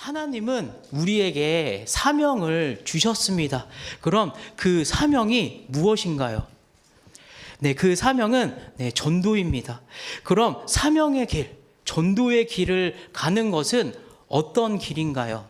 하나님은 우리에게 사명을 주셨습니다. 그럼 그 사명이 무엇인가요? 네, 그 사명은 전도입니다. 그럼 사명의 길, 전도의 길을 가는 것은 어떤 길인가요?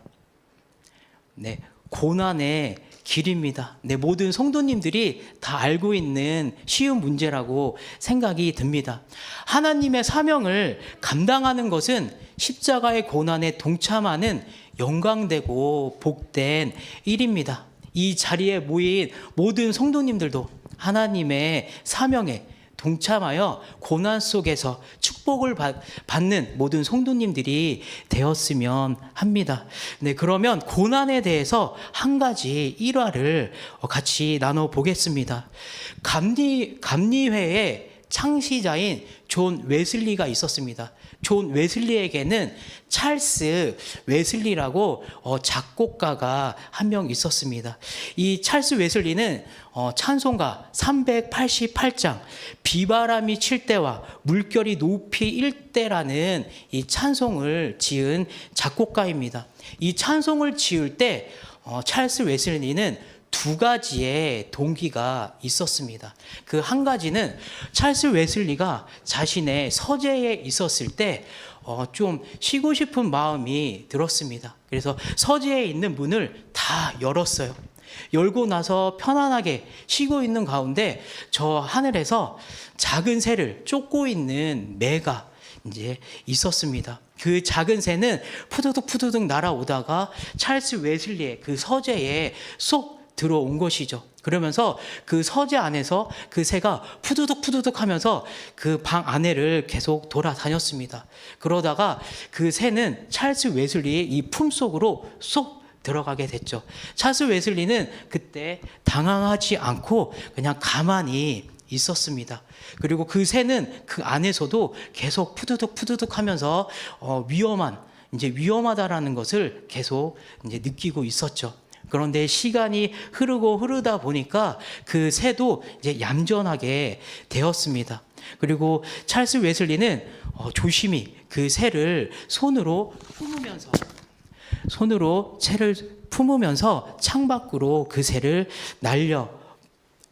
네, 고난의 길입니다. 네, 모든 성도님들이 다 알고 있는 쉬운 문제라고 생각이 듭니다. 하나님의 사명을 감당하는 것은 십자가의 고난에 동참하는 영광되고 복된 일입니다. 이 자리에 모인 모든 성도님들도 하나님의 사명에 동참하여 고난 속에서 축복을 받는 모든 성도님들이 되었으면 합니다. 네, 그러면 고난에 대해서 한 가지 일화를 같이 나눠보겠습니다. 감리회의 창시자인 존 웨슬리가 있었습니다. 존 웨슬리에게는 찰스 웨슬리라고 작곡가가 한 명 있었습니다. 이 찰스 웨슬리는 찬송가 388장 비바람이 칠 때와 물결이 높이 일 때라는 이 찬송을 지은 작곡가입니다. 이 찬송을 지을 때 찰스 웨슬리는 두 가지의 동기가 있었습니다. 그 한 가지는 찰스 웨슬리가 자신의 서재에 있었을 때 좀 쉬고 싶은 마음이 들었습니다. 그래서 서재에 있는 문을 다 열었어요. 열고 나서 편안하게 쉬고 있는 가운데 저 하늘에서 작은 새를 쫓고 있는 매가 이제 있었습니다. 그 작은 새는 푸드득 날아오다가 찰스 웨슬리의 그 서재에 쏙 들어온 것이죠. 그러면서 그 서재 안에서 그 새가 푸드득 하면서 그 방 안에를 계속 돌아다녔습니다. 그러다가 그 새는 찰스 웨슬리의 이 품속으로 쏙 들어가게 됐죠. 찰스 웨슬리는 그때 당황하지 않고 그냥 가만히 있었습니다. 그리고 그 새는 그 안에서도 계속 푸드득 하면서 위험하다라는 것을 계속 이제 느끼고 있었죠. 그런데 시간이 흐르다 보니까 그 새도 이제 얌전하게 되었습니다. 그리고 찰스 웨슬리는 조심히 그 새를 손으로 새를 품으면서 창밖으로 그 새를 날려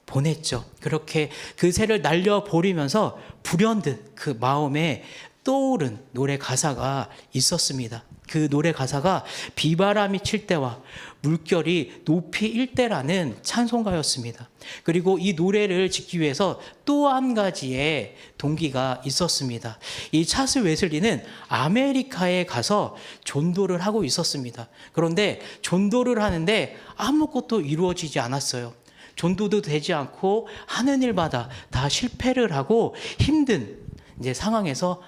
보냈죠. 그렇게 그 새를 날려 버리면서 불현듯 그 마음에 떠오른 노래 가사가 있었습니다. 그 노래 가사가 비바람이 칠 때와 물결이 높이 일 때라는 찬송가였습니다. 그리고 이 노래를 짓기 위해서 또 한 가지의 동기가 있었습니다. 이 찰스 웨슬리는 아메리카에 가서 전도를 하고 있었습니다. 그런데 전도를 하는데 아무것도 이루어지지 않았어요. 전도도 되지 않고 하는 일마다 다 실패를 하고 힘든 이제 상황에서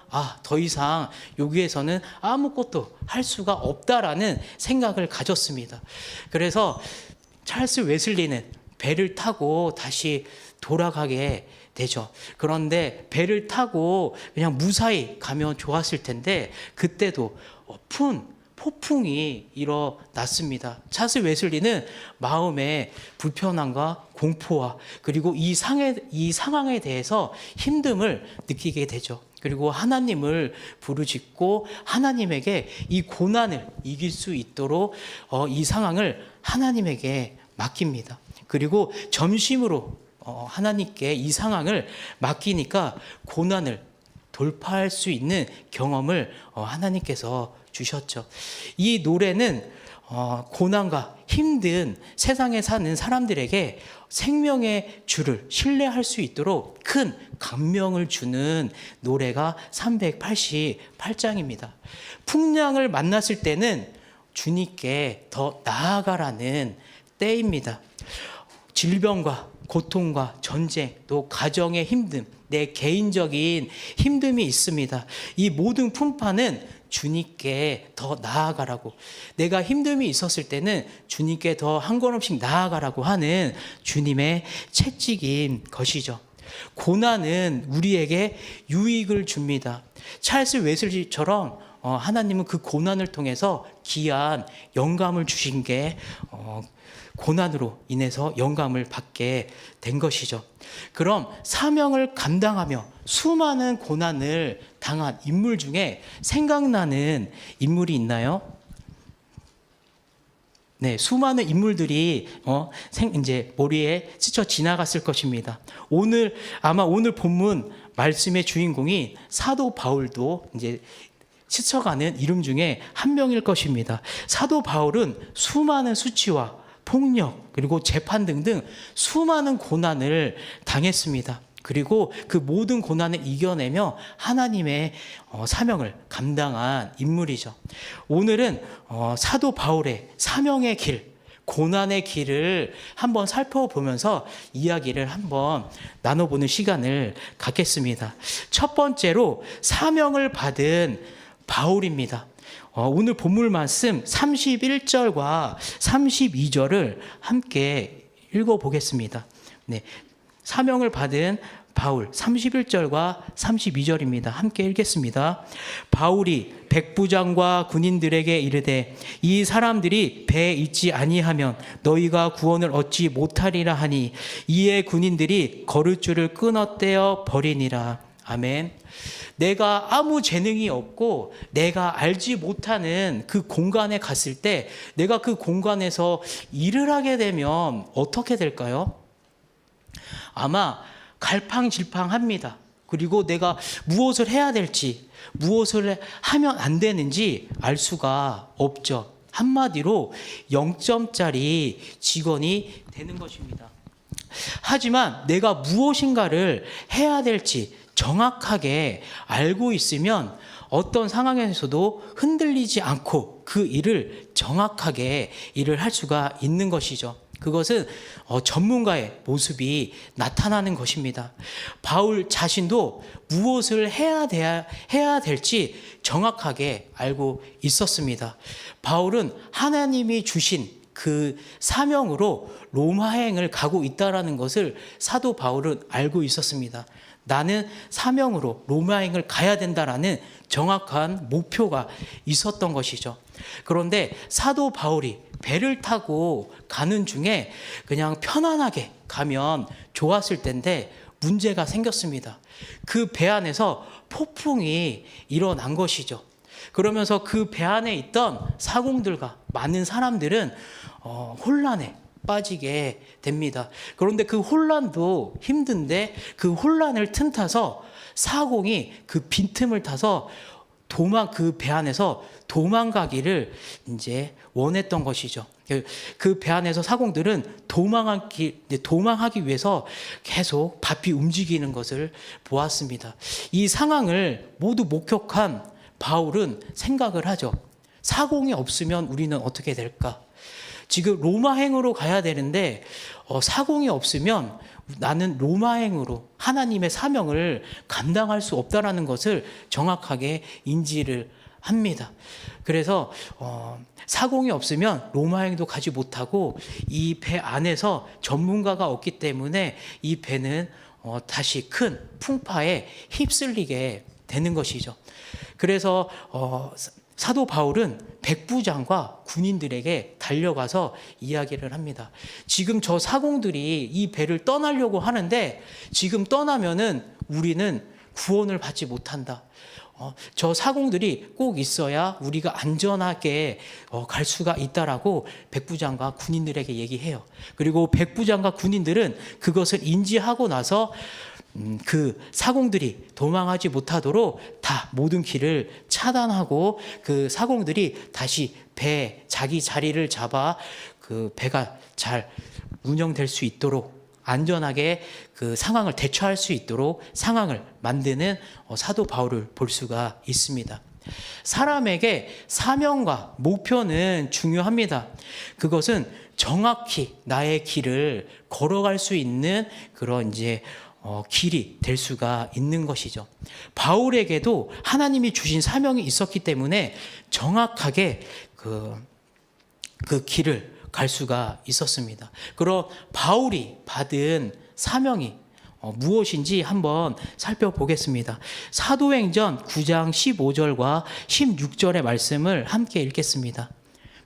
더 이상 여기에서는 아무것도 할 수가 없다라는 생각을 가졌습니다. 그래서 찰스 웨슬리는 배를 타고 다시 돌아가게 되죠. 그런데 배를 타고 그냥 무사히 가면 좋았을 텐데 그때도 폭풍이 일어났습니다. 찰스 웨슬리는 마음의 불편함과 공포와 그리고 이 상황에 대해서 힘듦을 느끼게 되죠. 그리고 하나님을 부르짖고 하나님에게 이 고난을 이길 수 있도록 이 상황을 하나님에게 맡깁니다. 그리고 점심으로 하나님께 이 상황을 맡기니까 고난을 돌파할 수 있는 경험을 하나님께서 주셨죠. 이 노래는 고난과 힘든 세상에 사는 사람들에게 생명의 주를 신뢰할 수 있도록 큰 감명을 주는 노래가 388장입니다. 풍랑을 만났을 때는 주님께 더 나아가라는 때입니다. 질병과 고통과 전쟁, 또 가정의 힘듦, 내 개인적인 힘듦이 있습니다. 이 모든 풍파는 주님께 더 나아가라고, 내가 힘듦이 있었을 때는 주님께 더 한 걸음씩 나아가라고 하는 주님의 채찍인 것이죠. 고난은 우리에게 유익을 줍니다. 찰스 웨슬리처럼 하나님은 그 고난을 통해서 귀한 영감을 주신 게 고난으로 인해서 영감을 받게 된 것이죠. 그럼 사명을 감당하며 수많은 고난을 당한 인물 중에 생각나는 인물이 있나요? 네, 수많은 인물들이 이제 머리에 스쳐 지나갔을 것입니다. 아마 오늘 본문 말씀의 주인공이 사도 바울도 이제 스쳐가는 이름 중에 한 명일 것입니다. 사도 바울은 수많은 수치와 폭력 그리고 재판 등등 수많은 고난을 당했습니다. 그리고 그 모든 고난을 이겨내며 하나님의 사명을 감당한 인물이죠. 오늘은 사도 바울의 사명의 길, 고난의 길을 한번 살펴보면서 이야기를 한번 나눠보는 시간을 갖겠습니다. 첫 번째로 사명을 받은 바울입니다. 오늘 본문 말씀 31절과 32절을 함께 읽어보겠습니다. 네, 사명을 받은 바울 31절과 32절입니다. 함께 읽겠습니다. 바울이 백부장과 군인들에게 이르되 이 사람들이 배에 있지 아니하면 너희가 구원을 얻지 못하리라 하니 이에 군인들이 거룻줄을 끊어떼어 버리니라. 아멘. 내가 아무 재능이 없고 내가 알지 못하는 그 공간에 갔을 때 내가 그 공간에서 일을 하게 되면 어떻게 될까요? 아마 갈팡질팡합니다. 그리고 내가 무엇을 해야 될지, 무엇을 하면 안 되는지 알 수가 없죠. 한마디로 0점짜리 직원이 되는 것입니다. 하지만 내가 무엇인가를 해야 될지 정확하게 알고 있으면 어떤 상황에서도 흔들리지 않고 그 일을 정확하게 일을 할 수가 있는 것이죠. 그것은 전문가의 모습이 나타나는 것입니다. 바울 자신도 무엇을 해야 될지 정확하게 알고 있었습니다. 바울은 하나님이 주신 그 사명으로 로마행을 가고 있다는 것을 사도 바울은 알고 있었습니다. 나는 사명으로 로마행을 가야 된다라는 정확한 목표가 있었던 것이죠. 그런데 사도 바울이 배를 타고 가는 중에 그냥 편안하게 가면 좋았을 텐데 문제가 생겼습니다. 그 배 안에서 폭풍이 일어난 것이죠. 그러면서 그 배 안에 있던 사공들과 많은 사람들은 혼란에 빠지게 됩니다. 그런데 그 혼란도 힘든데 그 혼란을 틈타서 사공이 그 빈틈을 타서 그 배 안에서 도망가기를 이제 원했던 것이죠. 그 배 안에서 사공들은 도망하기 위해서 계속 바삐 움직이는 것을 보았습니다. 이 상황을 모두 목격한 바울은 생각을 하죠. 사공이 없으면 우리는 어떻게 될까? 지금 로마행으로 가야 되는데 사공이 없으면 나는 로마행으로 하나님의 사명을 감당할 수 없다라는 것을 정확하게 인지를 합니다. 그래서 사공이 없으면 로마행도 가지 못하고 이 배 안에서 전문가가 없기 때문에 이 배는 다시 큰 풍파에 휩쓸리게 되는 것이죠. 그래서 사도 바울은 백부장과 군인들에게 달려가서 이야기를 합니다. 지금 저 사공들이 이 배를 떠나려고 하는데 지금 떠나면은 우리는 구원을 받지 못한다. 저 사공들이 꼭 있어야 우리가 안전하게 갈 수가 있다라고 백부장과 군인들에게 얘기해요. 그리고 백부장과 군인들은 그것을 인지하고 나서 그 사공들이 도망하지 못하도록 다 모든 길을 차단하고 그 사공들이 다시 자기 자리를 잡아 그 배가 잘 운영될 수 있도록 안전하게 그 상황을 대처할 수 있도록 상황을 만드는 사도 바울을 볼 수가 있습니다. 사람에게 사명과 목표는 중요합니다. 그것은 정확히 나의 길을 걸어갈 수 있는 그런 길이 될 수가 있는 것이죠. 바울에게도 하나님이 주신 사명이 있었기 때문에 정확하게 그 길을 갈 수가 있었습니다. 그럼 바울이 받은 사명이 무엇인지 한번 살펴보겠습니다. 사도행전 9장 15절과 16절의 말씀을 함께 읽겠습니다.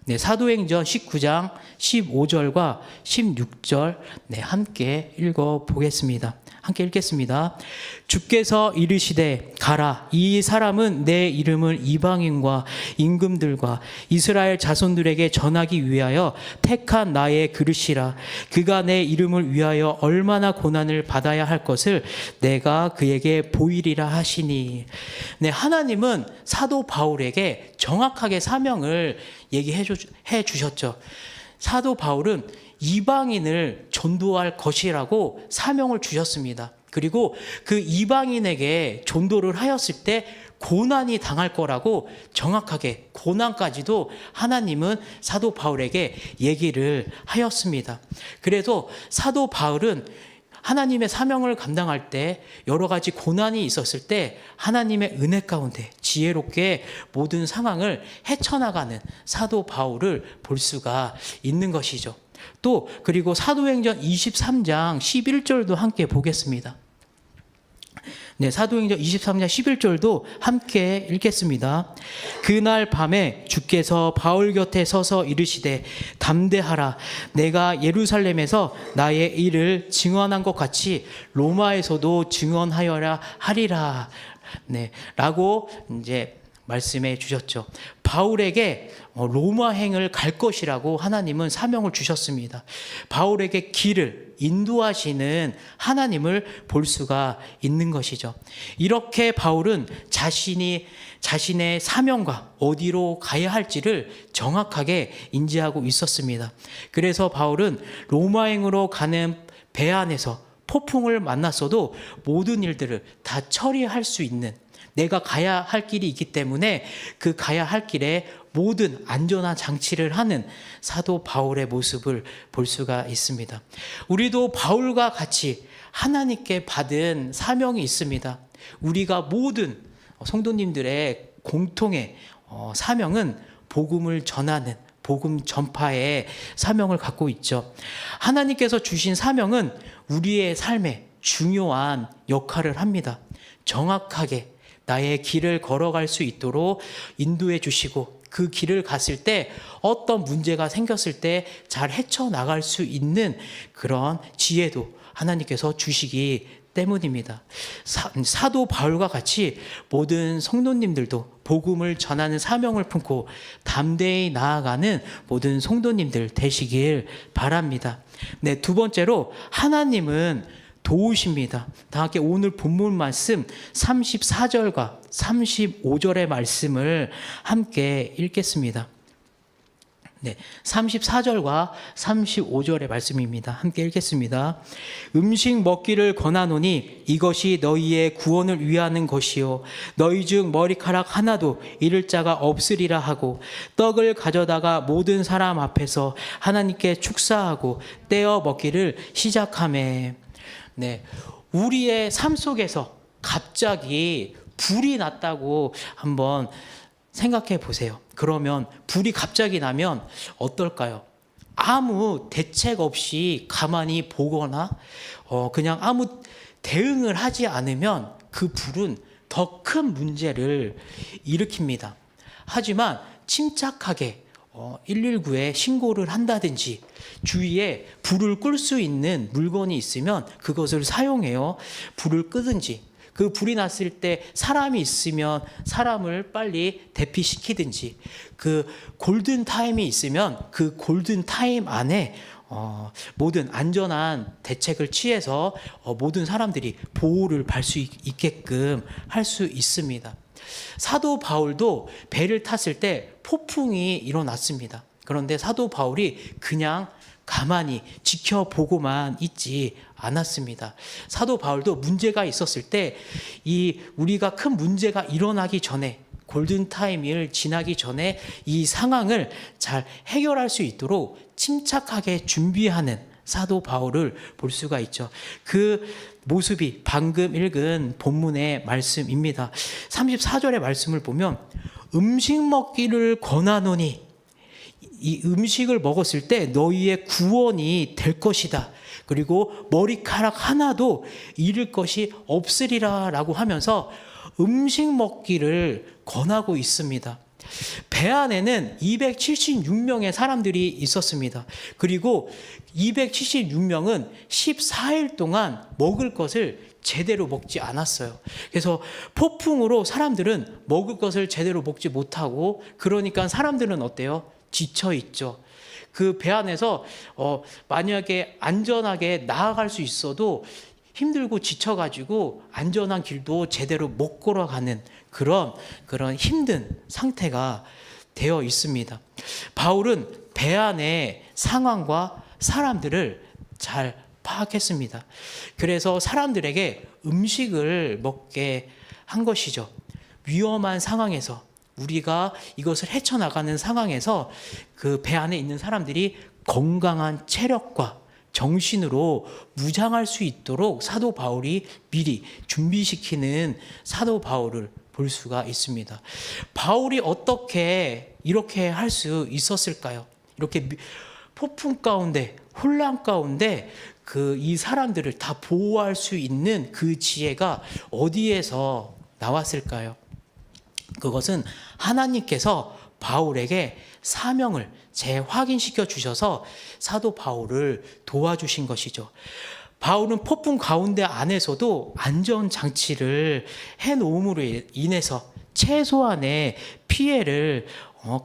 네, 사도행전 19장 15절과 16절 함께 읽어보겠습니다. 함께 읽겠습니다. 주께서 이르시되 가라. 이 사람은 내 이름을 이방인과 임금들과 이스라엘 자손들에게 전하기 위하여 택한 나의 그릇이라. 그가 내 이름을 위하여 얼마나 고난을 받아야 할 것을 내가 그에게 보이리라 하시니. 네, 하나님은 사도 바울에게 정확하게 사명을 얘기해 주셨죠. 사도 바울은 이방인을 전도할 것이라고 사명을 주셨습니다. 그리고 그 이방인에게 전도를 하였을 때 고난이 당할 거라고 정확하게 고난까지도 하나님은 사도 바울에게 얘기를 하였습니다. 그래서 사도 바울은 하나님의 사명을 감당할 때 여러 가지 고난이 있었을 때 하나님의 은혜 가운데 지혜롭게 모든 상황을 헤쳐나가는 사도 바울을 볼 수가 있는 것이죠. 또 그리고 사도행전 23장 11절도 함께 보겠습니다. 네, 사도행전 23장 11절도 함께 읽겠습니다. 그날 밤에 주께서 바울 곁에 서서 이르시되 담대하라. 내가 예루살렘에서 나의 일을 증언한 것 같이 로마에서도 증언하여라 하리라. 네, 라고 이제 말씀해 주셨죠. 바울에게 로마행을 갈 것이라고 하나님은 사명을 주셨습니다. 바울에게 길을 인도하시는 하나님을 볼 수가 있는 것이죠. 이렇게 바울은 자신의 사명과 어디로 가야 할지를 정확하게 인지하고 있었습니다. 그래서 바울은 로마행으로 가는 배 안에서 폭풍을 만났어도 모든 일들을 다 처리할 수 있는, 내가 가야 할 길이 있기 때문에 그 가야 할 길에 모든 안전한 장치를 하는 사도 바울의 모습을 볼 수가 있습니다. 우리도 바울과 같이 하나님께 받은 사명이 있습니다. 우리가 모든 성도님들의 공통의 사명은 복음을 전하는, 복음 전파의 사명을 갖고 있죠. 하나님께서 주신 사명은 우리의 삶에 중요한 역할을 합니다. 정확하게 나의 길을 걸어갈 수 있도록 인도해 주시고, 그 길을 갔을 때 어떤 문제가 생겼을 때 잘 헤쳐나갈 수 있는 그런 지혜도 하나님께서 주시기 때문입니다. 사도 바울과 같이 모든 성도님들도 복음을 전하는 사명을 품고 담대히 나아가는 모든 성도님들 되시길 바랍니다. 네, 두 번째로 하나님은 도우십니다. 다 함께 오늘 본문 말씀 34절과 35절의 말씀을 함께 읽겠습니다. 네, 34절과 35절의 말씀입니다. 함께 읽겠습니다. 음식 먹기를 권하노니 이것이 너희의 구원을 위하는 것이요 너희 중 머리카락 하나도 잃을 자가 없으리라 하고 떡을 가져다가 모든 사람 앞에서 하나님께 축사하고 떼어 먹기를 시작하매. 네, 우리의 삶 속에서 갑자기 불이 났다고 한번 생각해 보세요. 그러면 불이 갑자기 나면 어떨까요? 아무 대책 없이 가만히 보거나 그냥 아무 대응을 하지 않으면 그 불은 더 큰 문제를 일으킵니다. 하지만 침착하게 119에 신고를 한다든지 주위에 불을 끌 수 있는 물건이 있으면 그것을 사용해요. 불을 끄든지, 그 불이 났을 때 사람이 있으면 사람을 빨리 대피시키든지, 그 골든 타임이 있으면 그 골든 타임 안에 모든 안전한 대책을 취해서 모든 사람들이 보호를 받을 수 있게끔 할 수 있습니다. 사도 바울도 배를 탔을 때 폭풍이 일어났습니다. 그런데 사도 바울이 그냥 가만히 지켜보고만 있지 않았습니다. 사도 바울도 문제가 있었을 때 우리가 큰 문제가 일어나기 전에, 골든타임을 지나기 전에 이 상황을 잘 해결할 수 있도록 침착하게 준비하는 사도 바울을 볼 수가 있죠. 그 모습이 방금 읽은 본문의 말씀입니다. 34절의 말씀을 보면 음식 먹기를 권하노니 이 음식을 먹었을 때 너희의 구원이 될 것이다. 그리고 머리카락 하나도 잃을 것이 없으리라 라고 하면서 음식 먹기를 권하고 있습니다. 배 안에는 276명의 사람들이 있었습니다. 그리고 276명은 14일 동안 먹을 것을 제대로 먹지 않았어요. 그래서 폭풍으로 사람들은 먹을 것을 제대로 먹지 못하고, 그러니까 사람들은 어때요? 지쳐 있죠. 그 배 안에서 만약에 안전하게 나아갈 수 있어도 힘들고 지쳐가지고 안전한 길도 제대로 못 걸어가는 그런 힘든 상태가 되어 있습니다. 바울은 배 안의 상황과 사람들을 잘 파악했습니다. 그래서 사람들에게 음식을 먹게 한 것이죠. 위험한 상황에서, 우리가 이것을 헤쳐나가는 상황에서 그 배 안에 있는 사람들이 건강한 체력과 정신으로 무장할 수 있도록 사도 바울이 미리 준비시키는 사도 바울을 볼 수가 있습니다. 바울이 어떻게 이렇게 할 수 있었을까요? 이렇게 폭풍 가운데, 혼란 가운데 이 사람들을 다 보호할 수 있는 그 지혜가 어디에서 나왔을까요? 그것은 하나님께서 바울에게 사명을 재확인시켜 주셔서 사도 바울을 도와주신 것이죠. 바울은 폭풍 가운데 안에서도 안전장치를 해놓음으로 인해서 최소한의 피해를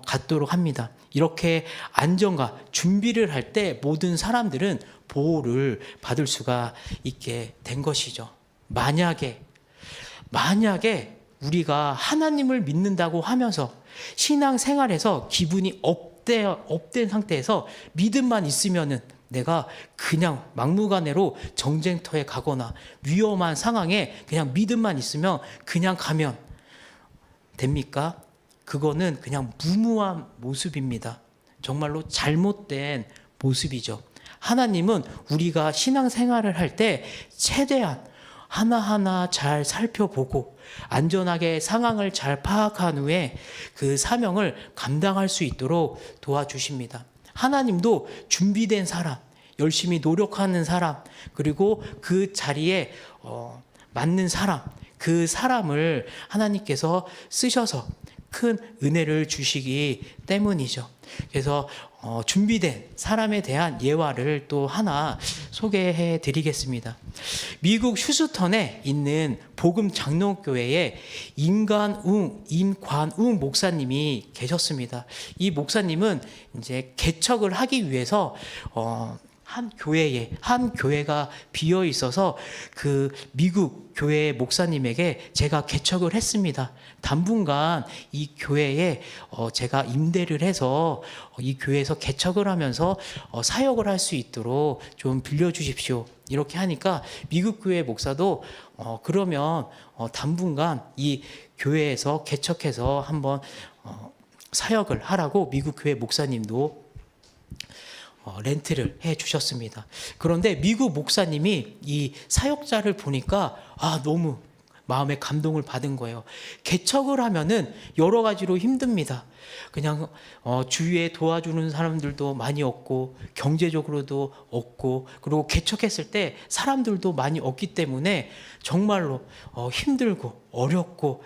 갖도록 합니다. 이렇게 안전과 준비를 할 때 모든 사람들은 보호를 받을 수가 있게 된 것이죠. 만약에 우리가 하나님을 믿는다고 하면서 신앙생활에서 기분이 업된 상태에서 믿음만 있으면은 내가 그냥 막무가내로 정쟁터에 가거나 위험한 상황에 그냥 믿음만 있으면 그냥 가면 됩니까? 그거는 그냥 무모한 모습입니다. 정말로 잘못된 모습이죠. 하나님은 우리가 신앙생활을 할 때 최대한 하나하나 잘 살펴보고 안전하게 상황을 잘 파악한 후에 그 사명을 감당할 수 있도록 도와주십니다. 하나님도 준비된 사람, 열심히 노력하는 사람, 그리고 그 자리에 맞는 사람, 그 사람을 하나님께서 쓰셔서 큰 은혜를 주시기 때문이죠. 그래서 준비된 사람에 대한 예화를 또 하나 소개해 드리겠습니다. 미국 휴스턴에 있는 복음 장로교회에 임관웅 목사님이 계셨습니다. 이 목사님은 이제 개척을 하기 위해서 한 교회가 비어 있어서 그 미국 교회 목사님에게 제가 개척을 했습니다. 당분간 이 교회에 제가 임대를 해서 이 교회에서 개척을 하면서 사역을 할 수 있도록 좀 빌려주십시오. 이렇게 하니까 미국 교회 목사도 그러면 당분간 이 교회에서 개척해서 한번 사역을 하라고 미국 교회 목사님도 렌트를 해 주셨습니다. 그런데 미국 목사님이 이 사역자를 보니까 너무 마음에 감동을 받은 거예요. 개척을 하면은 여러 가지로 힘듭니다. 그냥 주위에 도와주는 사람들도 많이 없고 경제적으로도 없고, 그리고 개척했을 때 사람들도 많이 없기 때문에 정말로 힘들고 어렵고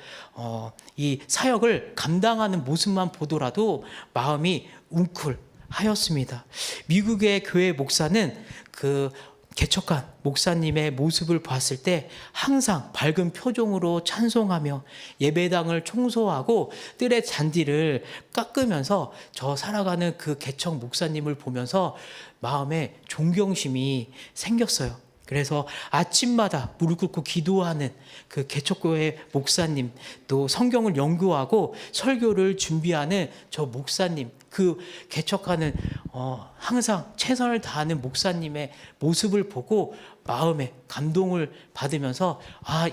이 사역을 감당하는 모습만 보더라도 마음이 웅클하였습니다. 미국의 교회 목사는 그 개척한 목사님의 모습을 봤을 때 항상 밝은 표정으로 찬송하며 예배당을 청소하고 뜰의 잔디를 깎으면서 저 살아가는 그 개척 목사님을 보면서 마음에 존경심이 생겼어요. 그래서 아침마다 무릎 꿇고 기도하는 그 개척교회 목사님, 또 성경을 연구하고 설교를 준비하는 저 목사님, 그 개척하는 항상 최선을 다하는 목사님의 모습을 보고 마음에 감동을 받으면서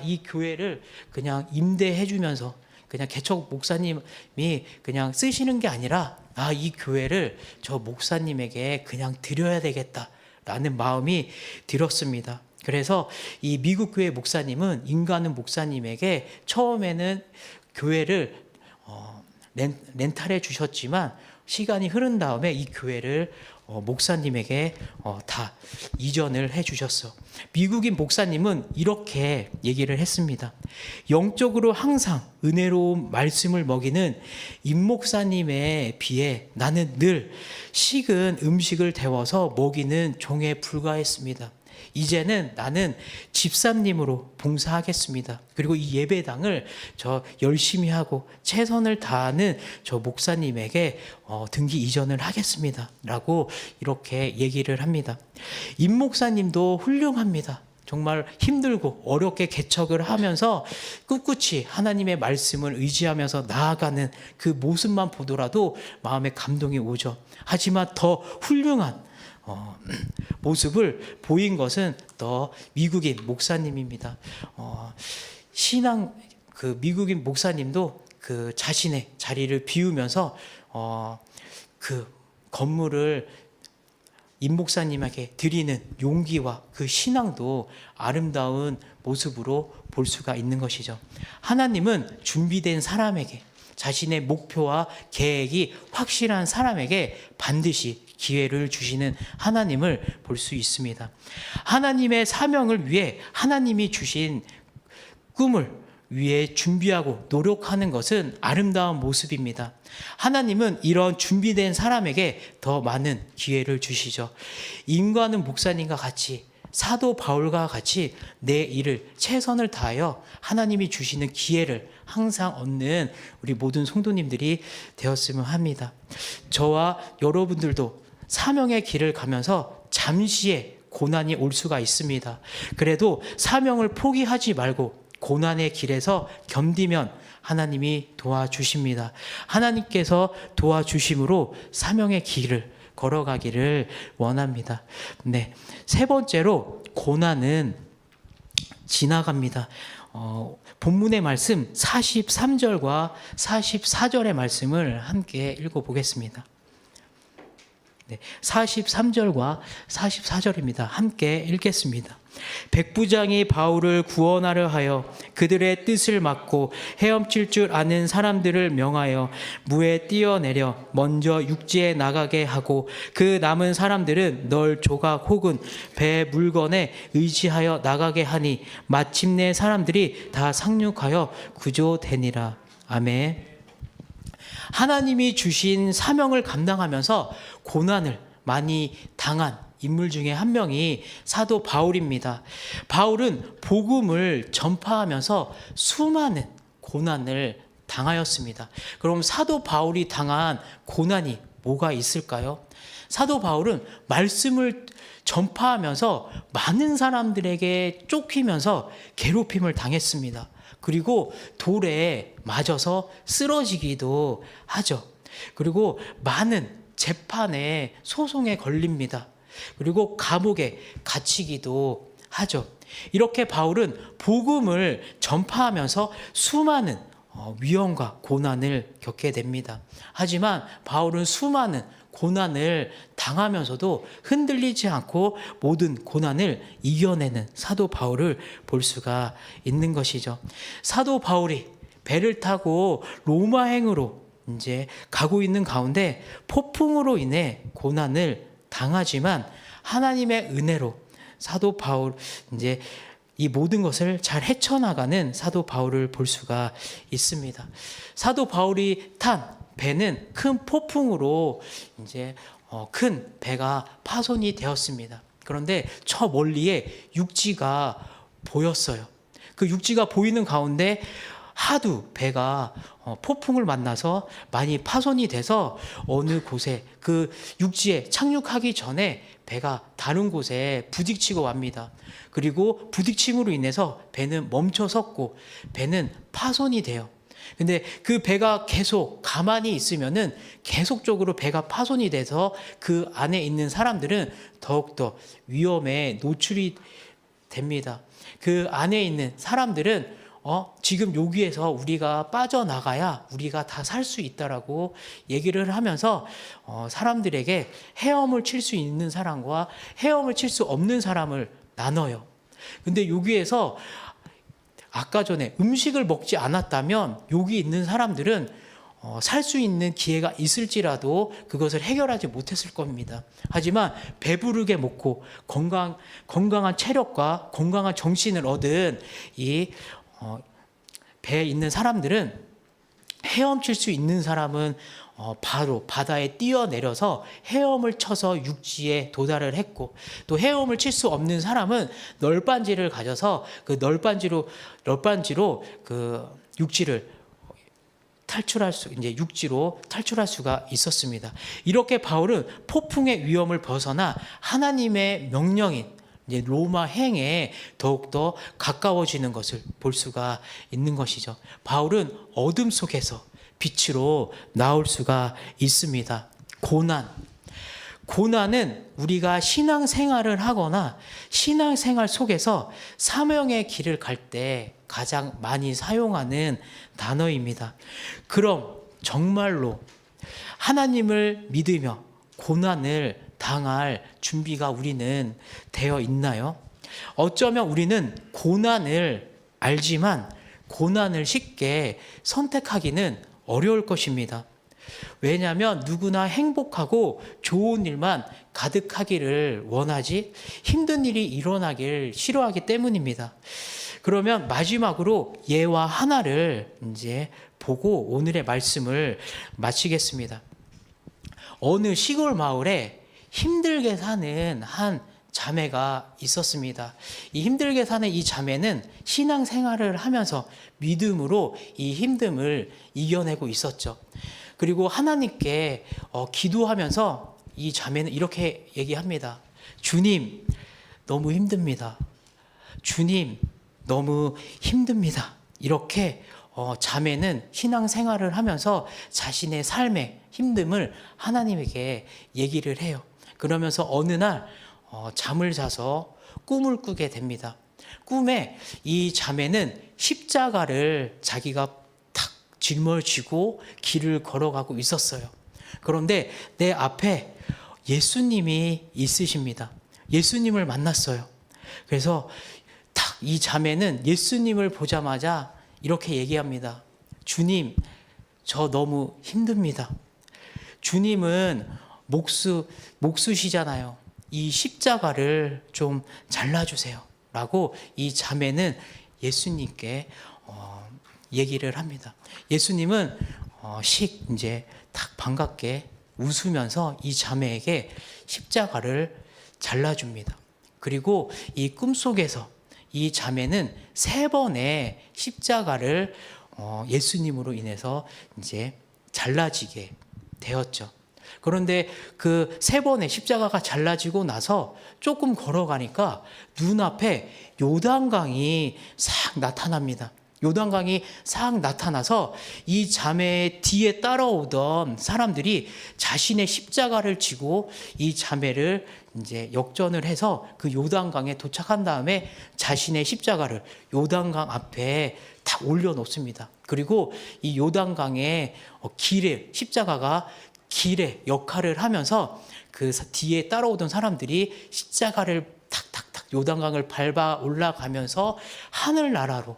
이 교회를 그냥 임대해 주면서 그냥 개척 목사님이 그냥 쓰시는 게 아니라 이 교회를 저 목사님에게 그냥 드려야 되겠다라는 마음이 들었습니다. 그래서 이 미국 교회 목사님은 임관웅 목사님에게 처음에는 교회를 렌탈해 주셨지만 시간이 흐른 다음에 이 교회를 목사님에게 다 이전을 해주셨어. 미국인 목사님은 이렇게 얘기를 했습니다. 영적으로 항상 은혜로운 말씀을 먹이는 임 목사님에 비해 나는 늘 식은 음식을 데워서 먹이는 종에 불과했습니다. 이제는 나는 집사님으로 봉사하겠습니다. 그리고 이 예배당을 저 열심히 하고 최선을 다하는 저 목사님에게 등기 이전을 하겠습니다. 라고 이렇게 얘기를 합니다. 임 목사님도 훌륭합니다. 정말 힘들고 어렵게 개척을 하면서 꿋꿋이 하나님의 말씀을 의지하면서 나아가는 그 모습만 보더라도 마음에 감동이 오죠. 하지만 더 훌륭한 모습을 보인 것은 더 미국인 목사님입니다. 그 미국인 목사님도 그 자신의 자리를 비우면서 그 건물을 임 목사님에게 드리는 용기와 그 신앙도 아름다운 모습으로 볼 수가 있는 것이죠. 하나님은 준비된 사람에게, 자신의 목표와 계획이 확실한 사람에게 반드시 기회를 주시는 하나님을 볼 수 있습니다. 하나님의 사명을 위해 하나님이 주신 꿈을 위해 준비하고 노력하는 것은 아름다운 모습입니다. 하나님은 이런 준비된 사람에게 더 많은 기회를 주시죠. 임관은 목사님과 같이, 사도 바울과 같이 내 일을 최선을 다하여 하나님이 주시는 기회를 항상 얻는 우리 모든 성도님들이 되었으면 합니다. 저와 여러분들도 사명의 길을 가면서 잠시의 고난이 올 수가 있습니다. 그래도 사명을 포기하지 말고 고난의 길에서 견디면 하나님이 도와주십니다. 하나님께서 도와주심으로 사명의 길을 걸어가기를 원합니다. 네, 세 번째로 고난은 지나갑니다. 본문의 말씀 43절과 44절의 말씀을 함께 읽어보겠습니다. 네, 43절과 44절입니다. 함께 읽겠습니다. 백부장이 바울을 구원하려 하여 그들의 뜻을 막고 헤엄칠 줄 아는 사람들을 명하여 무에 뛰어내려 먼저 육지에 나가게 하고 그 남은 사람들은 널 조각 혹은 배 물건에 의지하여 나가게 하니 마침내 사람들이 다 상륙하여 구조되니라. 아멘. 하나님이 주신 사명을 감당하면서 고난을 많이 당한 인물 중에 한 명이 사도 바울입니다. 바울은 복음을 전파하면서 수많은 고난을 당하였습니다. 그럼 사도 바울이 당한 고난이 뭐가 있을까요? 사도 바울은 말씀을 전파하면서 많은 사람들에게 쫓기면서 괴롭힘을 당했습니다. 그리고 돌에 맞아서 쓰러지기도 하죠. 그리고 많은 재판에 소송에 걸립니다. 그리고 감옥에 갇히기도 하죠. 이렇게 바울은 복음을 전파하면서 수많은 위험과 고난을 겪게 됩니다. 하지만 바울은 수많은 고난을 당하면서도 흔들리지 않고 모든 고난을 이겨내는 사도 바울을 볼 수가 있는 것이죠. 사도 바울이 배를 타고 로마행으로 이제 가고 있는 가운데 폭풍으로 인해 고난을 당하지만 하나님의 은혜로 사도 바울 이제 이 모든 것을 잘 헤쳐나가는 사도 바울을 볼 수가 있습니다. 사도 바울이 탄 배는 큰 폭풍으로 이제 큰 배가 파손이 되었습니다. 그런데 저 멀리에 육지가 보였어요. 그 육지가 보이는 가운데 하도 배가 폭풍을 만나서 많이 파손이 돼서 어느 곳에 그 육지에 착륙하기 전에 배가 다른 곳에 부딪히고 맙니다. 그리고 부딪힘으로 인해서 배는 멈춰섰고 배는 파손이 돼요. 근데 그 배가 계속 가만히 있으면은 계속적으로 배가 파손이 돼서 그 안에 있는 사람들은 더욱더 위험에 노출이 됩니다. 그 안에 있는 사람들은 지금 여기에서 우리가 빠져나가야 우리가 다 살 수 있다라고 얘기를 하면서 사람들에게 헤엄을 칠 수 있는 사람과 헤엄을 칠 수 없는 사람을 나눠요. 근데 여기에서 아까 전에 음식을 먹지 않았다면 여기 있는 사람들은 살 수 있는 기회가 있을지라도 그것을 해결하지 못했을 겁니다. 하지만 배부르게 먹고 건강한 체력과 건강한 정신을 얻은 이 배에 있는 사람들은, 헤엄칠 수 있는 사람은 바로 바다에 뛰어내려서 헤엄을 쳐서 육지에 도달을 했고, 또 헤엄을 칠 수 없는 사람은 널빤지를 가져서 그 널빤지로 그 육지를 육지로 탈출할 수가 있었습니다. 이렇게 바울은 폭풍의 위험을 벗어나 하나님의 명령인 이제 로마 행에 더욱더 가까워지는 것을 볼 수가 있는 것이죠. 바울은 어둠 속에서 빛으로 나올 수가 있습니다. 고난은 우리가 신앙생활을 하거나 신앙생활 속에서 사명의 길을 갈 때 가장 많이 사용하는 단어입니다. 그럼 정말로 하나님을 믿으며 고난을 당할 준비가 우리는 되어 있나요? 어쩌면 우리는 고난을 알지만 고난을 쉽게 선택하기는 어려울 것입니다. 왜냐하면 누구나 행복하고 좋은 일만 가득하기를 원하지 힘든 일이 일어나길 싫어하기 때문입니다. 그러면 마지막으로 예와 하나를 이제 보고 오늘의 말씀을 마치겠습니다. 어느 시골 마을에 힘들게 사는 한 자매가 있었습니다. 이 힘들게 사는 이 자매는 신앙생활을 하면서 믿음으로 이 힘듦을 이겨내고 있었죠. 그리고 하나님께 기도하면서 이 자매는 이렇게 얘기합니다. 주님, 너무 힘듭니다. 주님, 너무 힘듭니다. 이렇게 자매는 신앙생활을 하면서 자신의 삶의 힘듦을 하나님에게 얘기를 해요. 그러면서 어느 날 잠을 자서 꿈을 꾸게 됩니다. 꿈에 이 자매는 십자가를 자기가 탁 짊어지고 길을 걸어가고 있었어요. 그런데 내 앞에 예수님이 있으십니다. 예수님을 만났어요. 그래서 탁 이 자매는 예수님을 보자마자 이렇게 얘기합니다. 주님, 저 너무 힘듭니다. 주님은 목수시잖아요. 이 십자가를 좀 잘라주세요. 라고 이 자매는 예수님께 얘기를 합니다. 예수님은 이제 딱 반갑게 웃으면서 이 자매에게 십자가를 잘라줍니다. 그리고 이 꿈속에서 이 자매는 3번의 십자가를 예수님으로 인해서 이제 잘라지게 되었죠. 그런데 그 3번의 십자가가 잘라지고 나서 조금 걸어가니까 눈앞에 요단강이 싹 나타납니다. 요단강이 싹 나타나서 이 자매의 뒤에 따라오던 사람들이 자신의 십자가를 지고 이 자매를 이제 역전을 해서 그 요단강에 도착한 다음에 자신의 십자가를 요단강 앞에 딱 올려놓습니다. 그리고 이 요단강의 길에 십자가가 길의 역할을 하면서 그 뒤에 따라오던 사람들이 십자가를 탁탁탁 요단강을 밟아 올라가면서 하늘나라로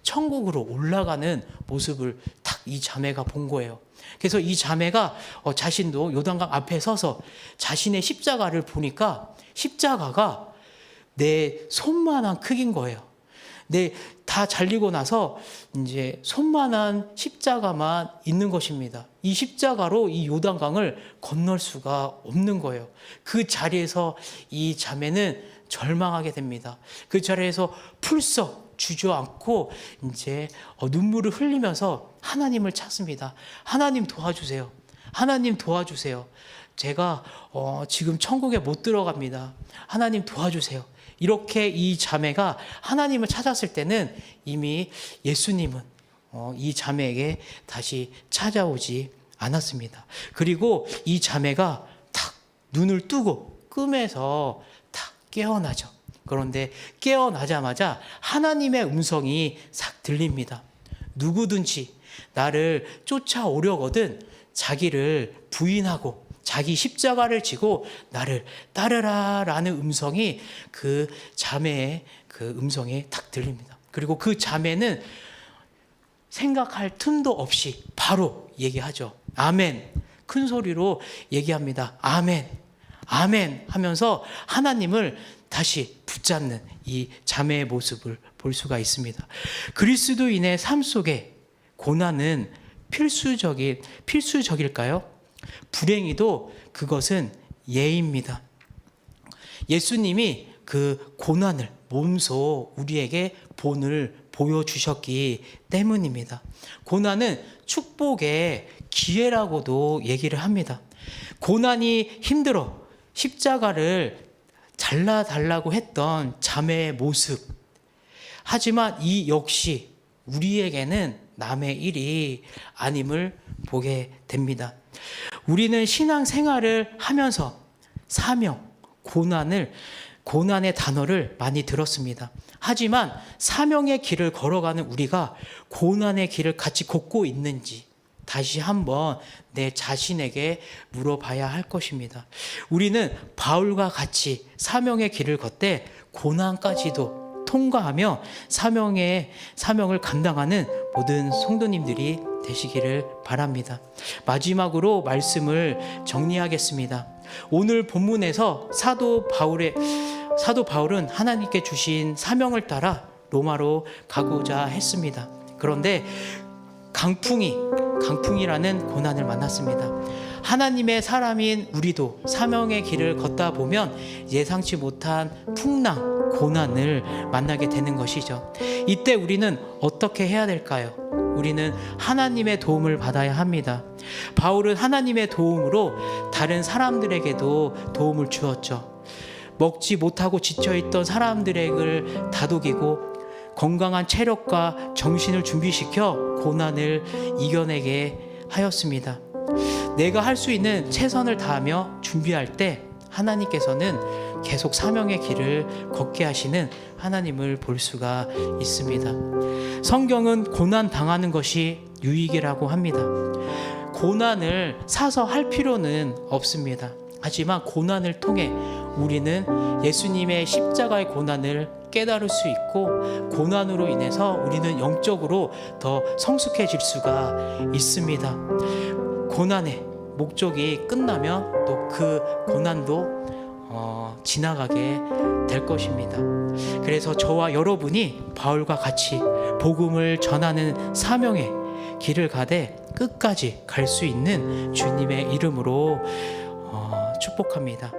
천국으로 올라가는 모습을 딱 이 자매가 본 거예요. 그래서 이 자매가 자신도 요단강 앞에 서서 자신의 십자가를 보니까 십자가가 내 손만한 크기인 거예요. 다 잘리고 나서 이제 손만한 십자가만 있는 것입니다. 이 십자가로 이 요단강을 건널 수가 없는 거예요. 그 자리에서 이 자매는 절망하게 됩니다. 그 자리에서 풀썩 주저앉고 이제 눈물을 흘리면서 하나님을 찾습니다. 하나님 도와주세요. 하나님 도와주세요. 제가 지금 천국에 못 들어갑니다. 하나님 도와주세요. 이렇게 이 자매가 하나님을 찾았을 때는 이미 예수님은 이 자매에게 다시 찾아오지 않았습니다. 그리고 이 자매가 탁 눈을 뜨고 꿈에서 탁 깨어나죠. 그런데 깨어나자마자 하나님의 음성이 싹 들립니다. 누구든지 나를 쫓아오려거든 자기를 부인하고 자기 십자가를 지고 나를 따르라 라는 음성이 그 자매의 그 음성에 탁 들립니다. 그리고 그 자매는 생각할 틈도 없이 바로 얘기하죠. 아멘. 큰 소리로 얘기합니다. 아멘. 아멘 하면서 하나님을 다시 붙잡는 이 자매의 모습을 볼 수가 있습니다. 그리스도인의 삶 속에 고난은 필수적일까요? 불행히도 그것은 예입니다. 예수님이 그 고난을 몸소 우리에게 본을 보여주셨기 때문입니다. 고난은 축복의 기회라고도 얘기를 합니다. 고난이 힘들어 십자가를 잘라달라고 했던 자매의 모습. 하지만 이 역시 우리에게는 남의 일이 아님을 보게 됩니다. 우리는 신앙생활을 하면서 사명, 고난의 단어를 많이 들었습니다. 하지만 사명의 길을 걸어가는 우리가 고난의 길을 같이 걷고 있는지 다시 한번 내 자신에게 물어봐야 할 것입니다. 우리는 바울과 같이 사명의 길을 걷되 고난까지도 통과하며 사명을 감당하는 모든 성도님들이 되시기를 바랍니다. 마지막으로 말씀을 정리하겠습니다. 오늘 본문에서 사도 바울은 하나님께 주신 사명을 따라 로마로 가고자 했습니다. 그런데 강풍이라는 고난을 만났습니다. 하나님의 사람인 우리도 사명의 길을 걷다 보면 예상치 못한 풍랑, 고난을 만나게 되는 것이죠. 이때 우리는 어떻게 해야 될까요? 우리는 하나님의 도움을 받아야 합니다. 바울은 하나님의 도움으로 다른 사람들에게도 도움을 주었죠. 먹지 못하고 지쳐있던 사람들을 다독이고 건강한 체력과 정신을 준비시켜 고난을 이겨내게 하였습니다. 내가 할 수 있는 최선을 다하며 준비할 때 하나님께서는 계속 사명의 길을 걷게 하시는 하나님을 볼 수가 있습니다. 성경은 고난 당하는 것이 유익이라고 합니다. 고난을 사서 할 필요는 없습니다. 하지만 고난을 통해 우리는 예수님의 십자가의 고난을 깨달을 수 있고 고난으로 인해서 우리는 영적으로 더 성숙해질 수가 있습니다. 고난의 목적이 끝나면 또 그 고난도 지나가게 될 것입니다. 그래서 저와 여러분이 바울과 같이 복음을 전하는 사명의 길을 가되 끝까지 갈 수 있는 주님의 이름으로 축복합니다.